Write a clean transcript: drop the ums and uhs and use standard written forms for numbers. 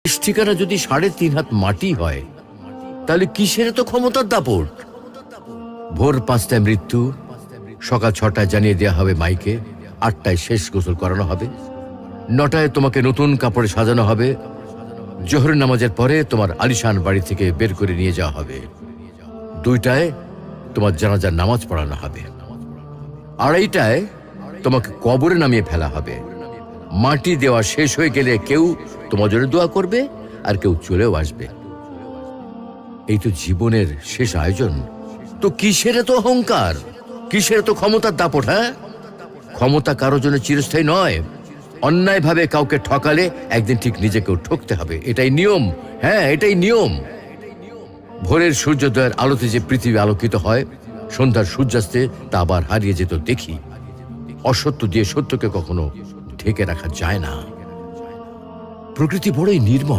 ঠিকানা যদি ৩.৫ হাত মাটি হয়, তাহলে কিসের তো ক্ষমতার দাপট? ভোর ৫টায় মৃত্যু, সকাল ৬টায় জানিয়ে দেওয়া হবে মাইকে, ৮টায় শেষ গোসল করানো হবে, ৯টায় তোমাকে নতুন কাপড়ে সাজানো হবে, জোহরের নামাজের পরে তোমার আলিশান বাড়ি থেকে বের করে নিয়ে যাওয়া হবে, ২টায় তোমার জানাজার নামাজ পড়ানো হবে, ২:৩০টায় তোমাকে কবরে নামিয়ে ফেলা হবে। মাটি দেওয়া শেষ হয়ে গেলে কেউ তোমার জন্য দোয়া করবে, আর কেউ চলেও আসবে। এই তো জীবনের শেষ আয়োজন। তো কিসের তো অহংকার, কিসের তো ক্ষমতার দাপট? হ্যাঁ, ক্ষমতা কারো জন্য চিরস্থায়ী নয়। অন্যায়ভাবে কাউকে ঠকালে একদিন ঠিক নিজেকেও ঠকতে হবে, এটাই নিয়ম। হ্যাঁ, এটাই নিয়ম। ভোরের সূর্যোদয়ের আলোতে যে পৃথিবী আলোকিত হয়, সন্ধ্যার সূর্যাস্তে তা আবার হারিয়ে যেত দেখি। অসত্য দিয়ে সত্যকে কখনো ঢেকে রাখা যায় না। প্রকৃতি বড়ই নির্মম।